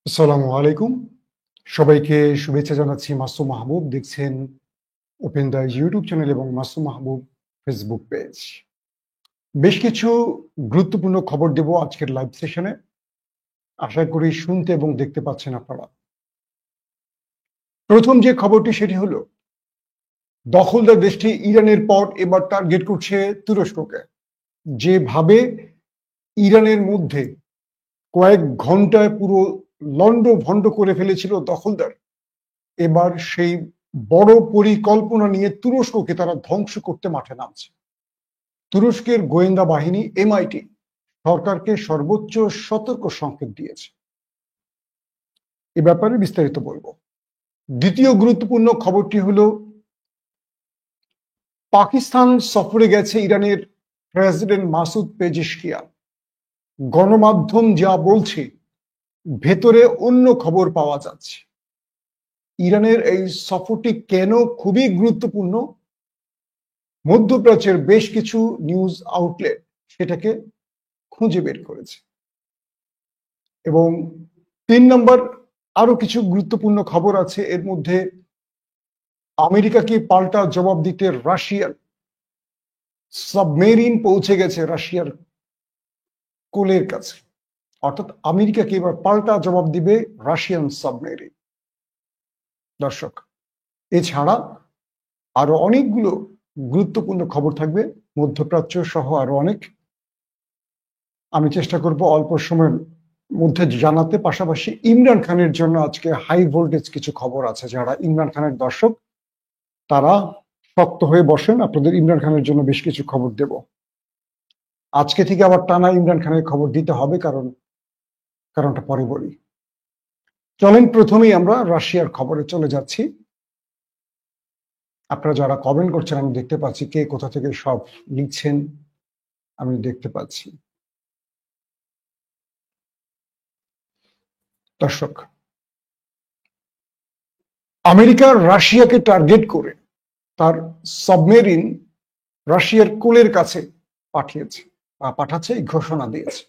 আসসালামু আলাইকুম। সবাইকে শুভেচ্ছা জানাচ্ছি। মাসুম মাহবুব দেখছেন ওপেন দ্য ইউটিউব চ্যানেল এবং মাসুম মাহবুব ফেসবুক পেজ। বেশ কিছু গুরুত্বপূর্ণ খবর দেব আজকের লাইভ সেশনে। আশা করি শুনতে এবং দেখতে পাচ্ছেন আপনারা। প্রথম যে খবরটি সেটি হলো দখলদার দেশটি ইরানের পর এবার টার্গেট করছে তুরস্ককে। যেভাবে ইরানের মধ্যে কয়েক ঘন্টায় পুরো লন্ডভন্ড করে ফেলেছিল দখলদার, এবার সেই বড় পরিকল্পনা নিয়ে তুরস্ককে তারা ধ্বংস করতে মাঠে নামছে। তুরস্কের গোয়েন্দা বাহিনী MIT সরকারকে সর্বোচ্চ সতর্ক সংকেত দিয়েছে। এ ব্যাপারে বিস্তারিত বলবো। দ্বিতীয় গুরুত্বপূর্ণ খবরটি হলো পাকিস্তান সফরে গেছে ইরানের প্রেসিডেন্ট মাসুদ পেজেশকিয়ান। গণমাধ্যম যা বলছে ভেতরে অন্য খবর পাওয়া যাচ্ছে। ইরানের এই সফরটি কেন খুবই গুরুত্বপূর্ণ, মধ্যপ্রাচ্যের বেশ কিছু নিউজ আউটলেট সেটাকে খুঁজে বের করেছে। এবং 3 নম্বর আরো কিছু গুরুত্বপূর্ণ খবর আছে। এর মধ্যে আমেরিকাকে পাল্টা জবাব দিতে রাশিয়ার সাবমেরিন পৌঁছে গেছে রাশিয়ার কোলের কাছে। অর্থাৎ আমেরিকাকে এবার পাল্টা জবাব দিবে রাশিয়ান সাবমেরিন। দর্শক, এছাড়া আরো অনেকগুলো গুরুত্বপূর্ণ খবর থাকবে, মধ্যপ্রাচ্য সহ আরো অনেক। আমি চেষ্টা করব অল্প সময়ের মধ্যে জানাতে। পাশাপাশি ইমরান খানের জন্য আজকে হাই ভোল্টেজ কিছু খবর আছে। যারা ইমরান খানের দর্শক তারা শক্ত হয়ে বসেন, আপনাদের ইমরান খানের জন্য বেশ কিছু খবর দেব। আজকে থেকে আবার টানা ইমরান খানের খবর দিতে হবে, কারণটা পরে বলি। চলেন প্রথমেই আমরা রাশিয়ার খবরে চলে যাচ্ছি। আপনারা যারা কমেন্ট করছেন আমি দেখতে পাচ্ছি, কে কোথা থেকে সব লিখছেন আমি দেখতে পাচ্ছি। দর্শক, আমেরিকা রাশিয়াকে টার্গেট করে তার সাবমেরিন রাশিয়ার কোলের কাছে পাঠাচ্ছে এই ঘোষণা দিয়েছে।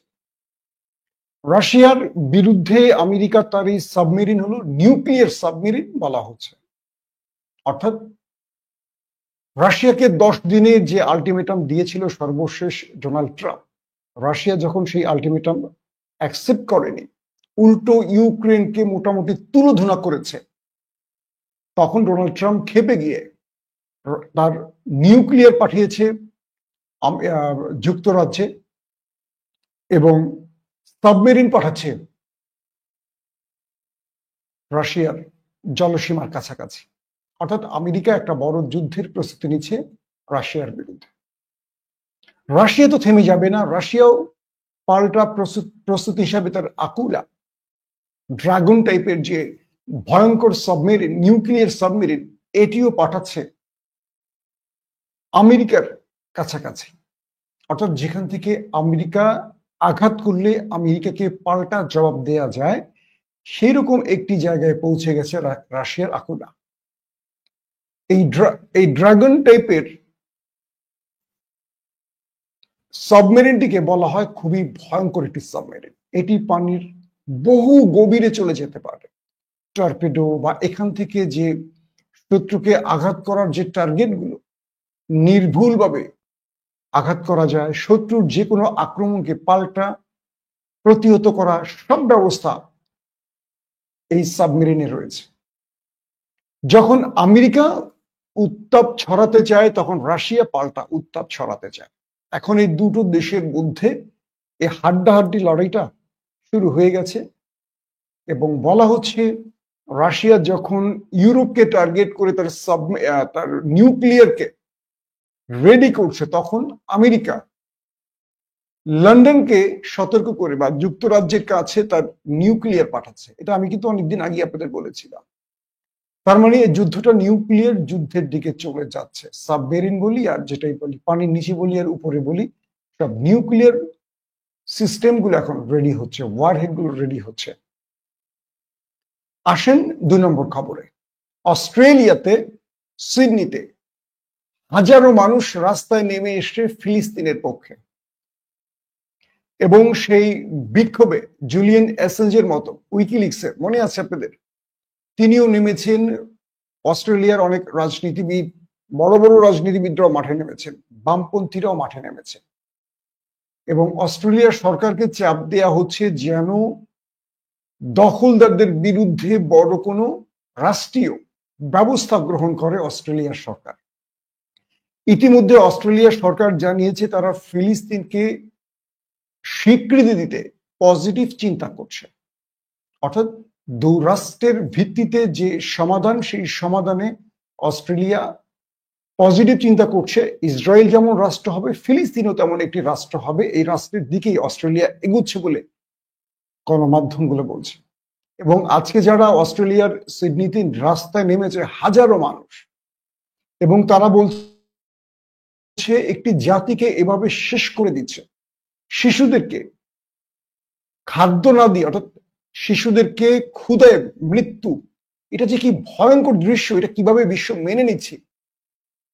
রাশিয়ার বিরুদ্ধে আমেরিকা তার এই সাবমেরিন হলো নিউক্লিয়ার সাবমেরিন বলা হচ্ছে। অর্থাৎ রাশিয়াকে 10 দিনে যে আলটিমেটাম দিয়েছিল সর্বশেষ ডোনাল্ড ট্রাম্প, রাশিয়া যখন সেই আলটিমেটাম অ্যাকসেপ্ট করেনি, উল্টো ইউক্রেনকে মোটামুটি তুলোধুনা করেছে, তখন ডোনাল্ড ট্রাম্প ক্ষেপে গিয়ে তার নিউক্লিয়ার পাঠিয়েছে যুক্তরাজ্যে এবং সাবমেরিন পাঠাচ্ছে রাশিয়ার জলসীমার কাছাকাছি। অর্থাৎ আমেরিকা একটা বড় যুদ্ধের প্রস্তুতি নিচ্ছে রাশিয়ার বিরুদ্ধে। রাশিয়া তো থেমে যাবে না, রাশিয়াও পাল্টা প্রস্তুতি হিসাবে তার আকুলা ড্রাগন টাইপের যে ভয়ঙ্কর সাবমেরিন, নিউক্লিয়ার সাবমেরিন, এটিও পাঠাচ্ছে আমেরিকার কাছাকাছি। অর্থাৎ যেখান থেকে আমেরিকা আঘাত করলে আমেরিকাকে পাল্টা জবাব দেয়া যায়, সেই রকম একটি জায়গায় পৌঁছে গেছে রাশিয়ার আকুলা। এই ড্রাগন টাইপের সাবমেরিনটিকে বলা হয় খুবই ভয়ঙ্কর একটি সাবমেরিন। এটি পানির বহু গভীরে চলে যেতে পারে। টর্পেডো বা এখান থেকে যে শত্রুকে আঘাত করার যে টার্গেটগুলো নির্ভুলভাবে আঘাত করা যায়, শত্রুর যে কোনো আক্রমণকে পাল্টা প্রতিহত করা সব ব্যবস্থা এই সাবমেরিনে রয়েছে। যখন আমেরিকা উত্তাপ ছড়াতে চায় তখন রাশিয়া পাল্টা উত্তাপ ছড়াতে চায়। এখন এই দুটো দেশের মধ্যে এই হাড্ডাহাড্ডি লড়াইটা শুরু হয়ে গেছে এবং বলা হচ্ছে রাশিয়া যখন ইউরোপকে টার্গেট করে তার নিউক্লিয়ারকে রেডি করছে, তখন আমেরিকা লন্ডনকে সতর্ক করে বা যুক্তরাজ্যের কাছে তার নিউক্লিয়ার পাঠাচ্ছে। এটা আমি কিন্তু অনেকদিন আগে আপনাদের বলেছিলাম। তার মানে এই যুদ্ধটা নিউক্লিয়ার যুদ্ধের দিকে চলে যাচ্ছে। সাবমেরিন বলি আর যেটাই বলি, পানির নিচে বলি আর উপরে বলি, সব নিউক্লিয়ার সিস্টেমগুলো এখন রেডি হচ্ছে, ওয়ারহেডগুলো রেডি হচ্ছে। আসেন 2 নম্বর খবরে। অস্ট্রেলিয়াতে সিডনিতে হাজারো মানুষ রাস্তায় নেমে এসে ফিলিস্তিনের পক্ষে। এবং সেই বিক্ষোভে জুলিয়ান অ্যাসাঞ্জের মতো উইকিলিক্সের, মনে আছে আপনাদের, তিনিও নেমেছেন। অস্ট্রেলিয়ার অনেক রাজনীতিবিদ, বড় বড় রাজনীতিবিদরাও মাঠে নেমেছেন, বামপন্থীরাও মাঠে নেমেছেন, এবং অস্ট্রেলিয়ার সরকারকে চাপ দেয়া হচ্ছে যেন দখলদারদের বিরুদ্ধে বড় কোনো রাষ্ট্রীয় ব্যবস্থা গ্রহণ করে অস্ট্রেলিয়ার সরকার। ইতিমধ্যে অস্ট্রেলিয়ার সরকার জানিয়েছে তারা ফিলিস্তিনকে স্বীকৃতি দিতে পজিটিভ চিন্তা করছে, অর্থাৎ দু রাষ্ট্রের ভিত্তিতে যে সমাধান, সেই সমাধানে অস্ট্রেলিয়া পজিটিভ চিন্তা করছে। ইসরায়েল যেমন রাষ্ট্র হবে, ফিলিস্তিনও তেমন একটি রাষ্ট্র হবে, এই রাষ্ট্রের দিকেই অস্ট্রেলিয়া এগুচ্ছে বলে গণমাধ্যমগুলো বলছে। এবং আজকে যারা অস্ট্রেলিয়ার সিডনিতে রাস্তায় নেমেছে হাজারো মানুষ, এবং তারা বলছে একটি জাতিকে এভাবে শেষ করে দিচ্ছে, শিশুদেরকে খাদ্য না দিয়ে, অর্থাৎ শিশুদেরকে ক্ষুধায় মৃত্যু, এটা যে কি ভয়ঙ্কর দৃশ্য, এটা কিভাবে বিশ্ব মেনে নিচ্ছে।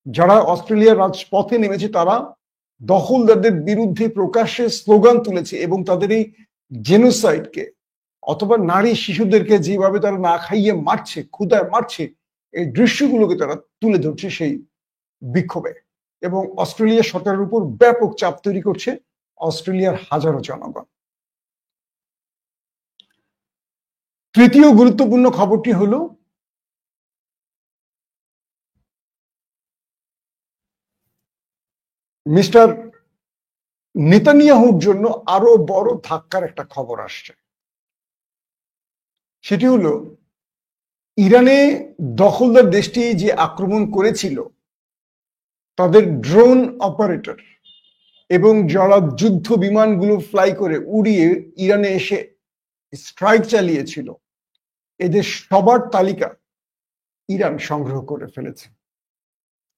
যারা অস্ট্রেলিয়ার রাজপথে নেমেছে তারা দখলদারদের বিরুদ্ধে প্রকাশ্যে স্লোগান তুলেছে, এবং তাদের এই জেনোসাইডকে অথবা নারী শিশুদেরকে যেভাবে তারা না খাইয়ে মারছে, ক্ষুধায় মারছে, এই দৃশ্যগুলোকে তারা তুলে ধরছে সেই বিক্ষোভে, এবং অস্ট্রেলিয়া সরকারের উপর ব্যাপক চাপ তৈরি করছে অস্ট্রেলিয়ার হাজারো জনগণ। তৃতীয় গুরুত্বপূর্ণ খবরটি হলো মিস্টার নেতানিয়াহুর জন্য আরো বড় ধাক্কার একটা খবর আসছে। সেটি হলো ইরানে দখলদার দেশটি যে আক্রমণ করেছিল, তাদের ড্রোন অপারেটর এবং যারা যুদ্ধ বিমানগুলো ফ্লাই করে উড়িয়ে ইরানে এসে স্ট্রাইক চালিয়েছিল, এদের সবার তালিকা ইরান সংগ্রহ করে ফেলেছে।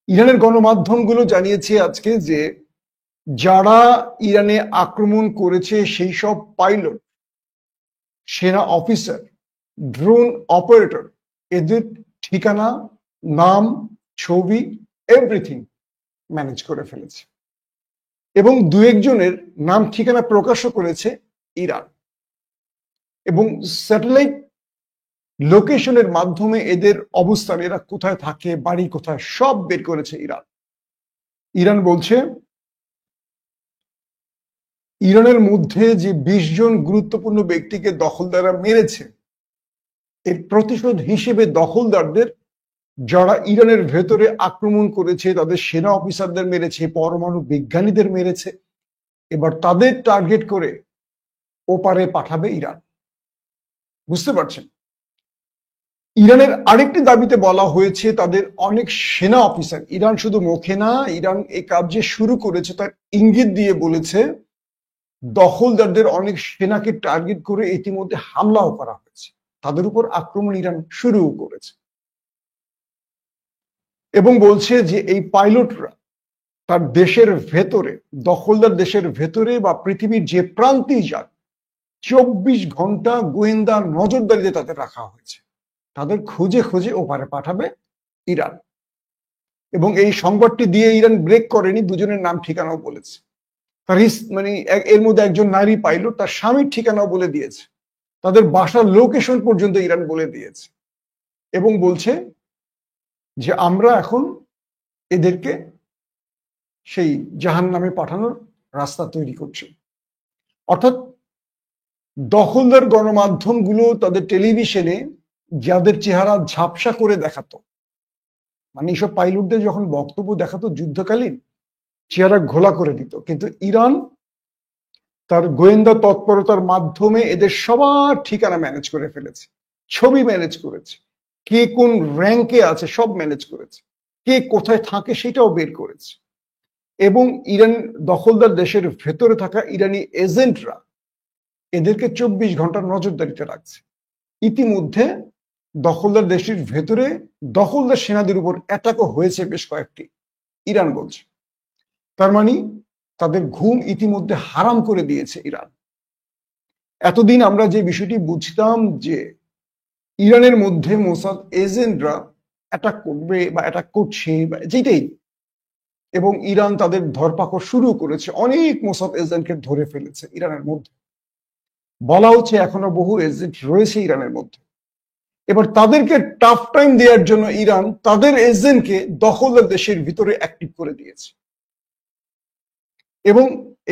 ইরানের গণমাধ্যমগুলো জানিয়েছে আজকে যে যারা ইরানে আক্রমণ করেছে সেই সব পাইলট, সেনা অফিসার, ড্রোন অপারেটর, এদের ঠিকানা, নাম, ছবি, এভরিথিং ম্যানেজ করে ফেলেছে, এবং দু একজনের নাম ঠিকানা প্রকাশও করেছে ইরান, এবং স্যাটেলাইট লোকেশনের মাধ্যমে এদের অবস্থান, এরা কোথায় থাকে, বাড়ি কোথায়, সব বের করেছে ইরান। ইরান বলছে ইরানের মধ্যে যে 20 জন গুরুত্বপূর্ণ ব্যক্তিকে দখলদাররা মেরেছে, এর প্রতিশোধ হিসেবে দখলদারদের যারা ইরানের ভেতরে আক্রমণ করেছে, তাদের সেনা অফিসারদের মেরেছে, পরমাণু বিজ্ঞানীদের মেরেছে, এবার তাদের টার্গেট করে ওপারে পাঠাবে ইরান। বুঝতে পারছেন? ইরানের আরেকটি দাবিতে বলা হয়েছে তাদের অনেক সেনা অফিসার, ইরান শুধু মুখে না, ইরান এই কাজ যে শুরু করেছে তার ইঙ্গিত দিয়ে বলেছে দখলদারদের অনেক সেনাকে টার্গেট করে ইতিমধ্যে হামলাও করা হয়েছে, তাদের উপর আক্রমণ ইরান শুরুও করেছে, এবং বলছে যে এই পাইলটরা তার দেশের ভেতরে, দখলদার দেশের ভেতরে বা পৃথিবীর যে প্রান্তেই যাক, 24 ঘন্টা গোয়েন্দা নজরদারিতে তাদের রাখা হয়েছে, তাদের খুঁজে খুঁজে ওপারে পাঠাবে ইরান। এবং এই সংবাদটি দিয়ে ইরান ব্রেক করেনি, দুজনের নাম ঠিকানাও বলেছে। তার মানে এর মধ্যে একজন নারী পাইলট, তার স্বামীর ঠিকানাও বলে দিয়েছে, তাদের বাসার লোকেশন পর্যন্ত ইরান বলে দিয়েছে, এবং বলছে যে আমরা এখন এদেরকে সেই জাহান্নামে পাঠানোর রাস্তা তৈরি করছি। অর্থাৎ দখলদার গণমাধ্যমগুলো তাদের টেলিভিশনে যাদের চেহারা ঝাপসা করে দেখাতো, মানে এইসব পাইলটদের যখন বক্তব্য দেখাতো যুদ্ধকালীন, চেহারা ঘোলা করে দিত, কিন্তু ইরান তার গোয়েন্দা তৎপরতার মাধ্যমে এদের সবার ঠিকানা ম্যানেজ করে ফেলেছে, ছবি ম্যানেজ করেছে, কে কোন র্যাঙ্কে আছে সব ম্যানেজ করেছে, কে কোথায় থাকে সেটাও বের করেছে, এবং ইরান দখলদার দেশের ভেতরে থাকা ইরানি এজেন্টরা এদেরকে 24 ঘন্টার নজরদারিতে রাখছে। ইতিমধ্যে দখলদার দেশের ভেতরে দখলদার সেনাদের উপর অ্যাটাকও হয়েছে বেশ কয়েকটি, ইরান বলছে। তার মানে তাদের ঘুম ইতিমধ্যে হারাম করে দিয়েছে ইরান। এতদিন আমরা যে বিষয়টি বুঝতাম যে ইরানের মধ্যে মোসাদ এজেন্টরা অ্যাটাক করবে বা অ্যাটাক করছে বা যেটাই, এবং ইরান তাদের ধরপাকড় শুরু করেছে, অনেক মোসাদ এজেন্টকে ধরে ফেলেছে ইরানের মধ্যে। বলা হচ্ছে এখনো বহু এজেন্ট রয়েছে ইরানের মধ্যে। এবার তাদেরকে টাফ টাইম দেওয়ার জন্য ইরান তাদের এজেন্টকে দখলদার দেশের ভিতরে অ্যাক্টিভ করে দিয়েছে, এবং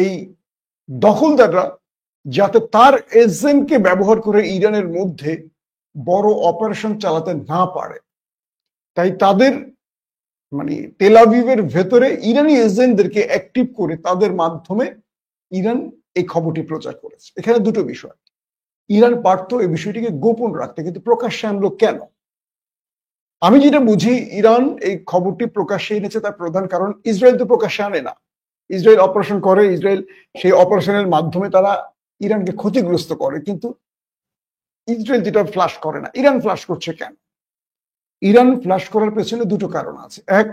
এই দখলদাররা যাতে তার এজেন্টকে ব্যবহার করে ইরানের মধ্যে বড় অপারেশন চালাতে না পারে, তাই তাদের মানে তেল আভিভের ভেতরে ইরানি এজেন্টদেরকে অ্যাক্টিভ করে তাদের মাধ্যমে ইরান এই খবরটি প্রচার করেছে। এখানে দুটো বিষয়, ইরান পারত এই বিষয়টিকে গোপন রাখতে, কিন্তু প্রকাশ্যে আনলো কেন? আমি যেটা বুঝি, ইরান এই খবরটি প্রকাশ্যে এনেছে তার প্রধান কারণ, ইসরায়েল তো প্রকাশ্যে আনে না। ইসরায়েল অপারেশন করে, ইসরায়েল সেই অপারেশনের মাধ্যমে তারা ইরানকে ক্ষতিগ্রস্ত করে, কিন্তু ইসরায়েল যেটা ফ্লাশ করে না, ইরান ফ্লাশ করছে কেন? ইরান ফ্লাশ করার পেছনে দুটো কারণ আছে। এক,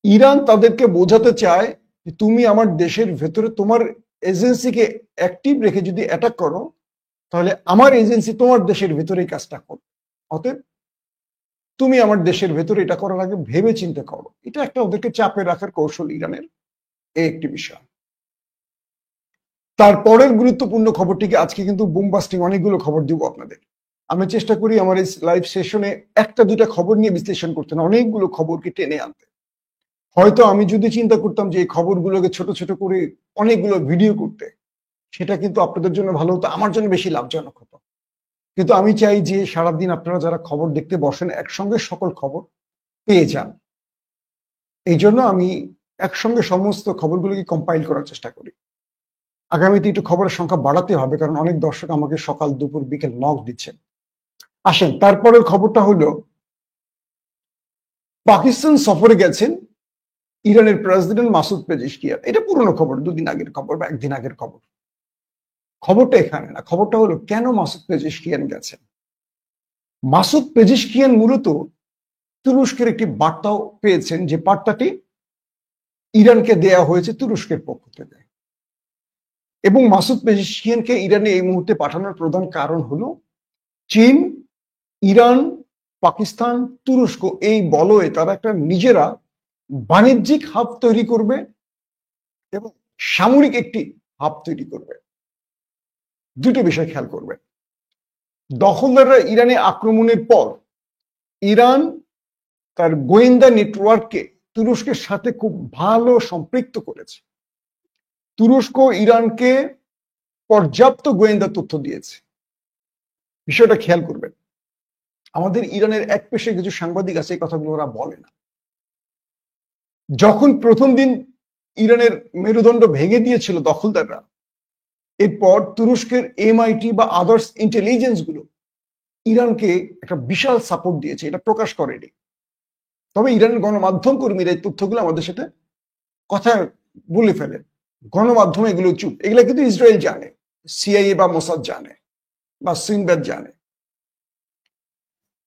ইরান তাদেরকে বোঝাতে চায় যে তুমি আমার দেশের ভেতরে তোমার এজেন্সিকে অ্যাক্টিভ রেখে যদি অ্যাটাক করো, তাহলে আমার এজেন্সি তোমার দেশের ভেতরে এই কাজটা করবে। অতএব তুমি আমার দেশের ভেতরে এটা করার আগে ভেবে চিন্তে করো। এটা একটা ওদেরকে চাপে রাখার কৌশল ইরানের, এই একটি বিষয়। তারপরের গুরুত্বপূর্ণ খবরটিকে, আজকে কিন্তু বুমবাস্টিং অনেকগুলো খবর দিব আপনাদের। আমি চেষ্টা করি আমার এই লাইভ সেশনে একটা দুটা খবর নিয়ে বিশ্লেষণ করতে না, অনেকগুলো খবরকে টেনে আনতে। হয়তো আমি যদি চিন্তা করতাম যে এই খবরগুলোকে ছোট ছোট করে অনেকগুলো ভিডিও করতে, সেটা কিন্তু আপনাদের জন্য ভালো হতো, আমার জন্য বেশি লাভজনক হতো। কিন্তু আমি চাই যে সারাদিন আপনারা যারা খবর দেখতে বসেন একসঙ্গে সকল খবর পেয়ে যান। এই জন্য আমি একসঙ্গে সমস্ত খবরগুলোকে কম্পাইল করার চেষ্টা করি। আগামীতে একটু খবরের সংখ্যা বাড়াতে হবে, কারণ অনেক দর্শক আমাকে সকাল দুপুর বিকেল নক দিচ্ছেন। আসেন, তারপরের খবরটা হলো, পাকিস্তান সফরে গেছেন ইরানের প্রেসিডেন্ট মাসুদ পেজিশকিয়ান। এটা পুরনো খবর, দুদিন আগের খবর বা একদিন আগের খবর। খবরটা এখানে না, খবরটা হলো কেন মাসুদ পেজিশকিয়ান গেছেন। মাসুদ পেজিশকিয়ান মূলত তুরস্কের একটি বার্তাও পেয়েছেন, যে বার্তাটি ইরানকে দেয়া হয়েছে তুরস্কের পক্ষ থেকে। এবং মাসুদ পেজিশকিয়ানকে ইরানে এই মুহূর্তে পাঠানোর প্রধান কারণ হলো, চীন, ইরান, পাকিস্তান, তুরস্ক এই বলয়ে তারা একটা নিজেরা বাণিজ্যিক হাব তৈরি করবে এবং সামরিক একটি হাব তৈরি করবে। দুটো বিষয় খেয়াল করবে। দখলদাররা ইরানে আক্রমণের পর ইরান তার গোয়েন্দা নেটওয়ার্ককে তুরস্কের সাথে খুব ভালো সম্পৃক্ত করেছে। তুরস্ক ইরানকে পর্যাপ্ত গোয়েন্দা তথ্য দিয়েছে। বিষয়টা খেয়াল করবেন। আমাদের ইরানের এক পেশে কিছু সাংবাদিক আছে, এই কথাগুলো ওরা বলে না। যখন প্রথম দিন ইরানের মেরুদণ্ড ভেঙে দিয়েছিল দখলদাররা, এরপর তুরস্কের MIT বা আদার্স ইন্টেলিজেন্স গুলো ইরানকে একটা বিশাল সাপোর্ট দিয়েছে, এটা প্রকাশ করেনি। তবে ইরানের গণমাধ্যম কর্মীরা এই তথ্যগুলো আমাদের সাথে কথা বলে ফেলেন। গণমাধ্যমে এগুলো চুপ, এগুলো কিন্তু ইসরায়েল জানে, CIA বা মোসাদ জানে, বা সিনব্যাদ জানে।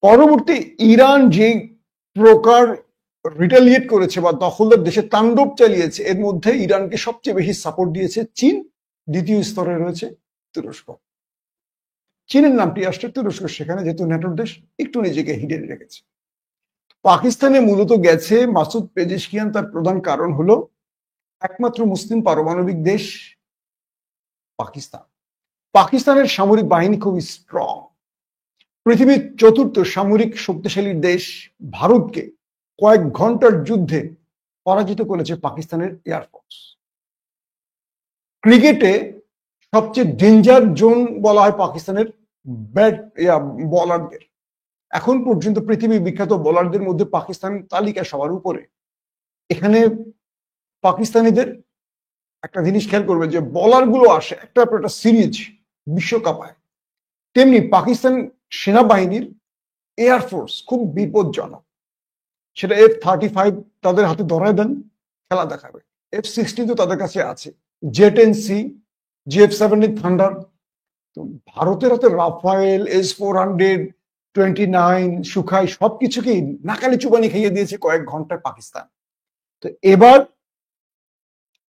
পরবর্তী ইরান যে প্রকার রিটালিয়েট করেছে বা দখলদার দেশে তাণ্ডব চালিয়েছে, এর মধ্যে ইরানকে সবচেয়ে বেশি সাপোর্ট দিয়েছে চীন, দ্বিতীয় স্তরে রয়েছে তুরস্ক। চীনের নামটি আসছে, তুরস্ক সেখানে যেহেতু ন্যাটোর দেশ একটু নিজেকে হিডেন রেখেছে। পাকিস্তানে মূলত গেছে মাসুদ পেজিশকিয়ান, তার প্রধান কারণ হলো একমাত্র মুসলিম পারমাণবিক দেশ পাকিস্তান। পাকিস্তানের সামরিক বাহিনী খুবই স্ট্রং। পৃথিবীর চতুর্থ সামরিক শক্তিশালী দেশ ভারতকে কয়েক ঘন্টার যুদ্ধে পরাজিত করেছে পাকিস্তানের এয়ারফোর্স। ক্রিকেটে সবচেয়ে ডেঞ্জার জোন বলা হয় পাকিস্তানের বোলারদের। এখন পর্যন্ত পৃথিবীর বিখ্যাত বোলারদের মধ্যে পাকিস্তান তালিকা সবার উপরে। এখানে পাকিস্তানিদের একটা জিনিস খেয়াল করবে, যে বোলারগুলো আসে একটা পর একটা সিরিজ বিশ্বকাপায়, তেমনি পাকিস্তান সেনাবাহিনীর এয়ারফোর্স খুব বিপজ্জনক। সেটা F-35 তাদের হাতে ধরায় দেন, খেলা দেখাবে। F-16 তো তাদের কাছে আছে, J-10C, JF-17 থান্ডার। তো ভারতের হাতে রাফায়েল, S-400, 29 সুখাই সবকিছুকেই নাকালি চুবানি খাইয়ে দিয়েছে কয়েক ঘন্টায় পাকিস্তান। তো এবার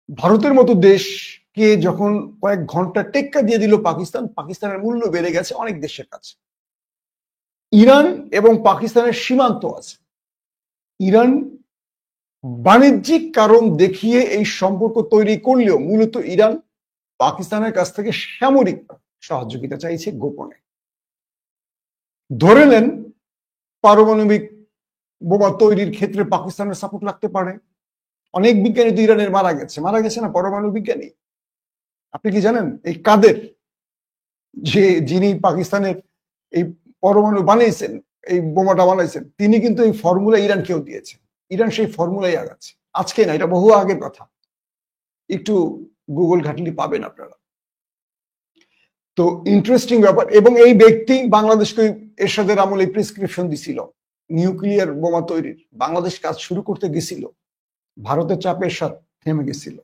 ভারতের মতো দেশকে যখন কয়েক ঘন্টা টেক্কা দিয়ে দিল পাকিস্তান, পাকিস্তানের মূল্য বেড়ে গেছে অনেক দেশের কাছে। ইরান এবং পাকিস্তানের সীমান্ত আছে। ইরান বাণিজ্যিক কারণ দেখিয়ে এই সম্পর্ক তৈরি করলেও মূলত ইরান পাকিস্তানের কাছ থেকে সামরিক সহযোগিতা চাইছে গোপনে। ধরে নেন পারমাণবিক বোমা তৈরির ক্ষেত্রে পাকিস্তানের সাপোর্ট লাগতে পারে। অনেক বিজ্ঞানী তো ইরানের মারা গেছে না পরমাণু বিজ্ঞানী। আপনি কি জানেন এই কাদের, যিনি পাকিস্তানের এই পরমাণু বানিয়েছেন, এই বোমাটা বানাইছেন, তিনি কিন্তু এই ফর্মুলা ইরানকেও দিয়েছেন। ইরান সেই ফর্মুলাই আগাচ্ছে, আজকে না, এটা বহু আগের কথা। একটু গুগল ঘাটলি পাবেন আপনারা। তো ইন্টারেস্টিং ব্যাপার। এবং এই ব্যক্তি বাংলাদেশকে এরশাদের আমলে প্রেসক্রিপশন দিছিল নিউক্লিয়ার বোমা তৈরির। বাংলাদেশ কাজ শুরু করতে গেছিল, ভারতের চাপে এরশাদ থেমে গেছিল।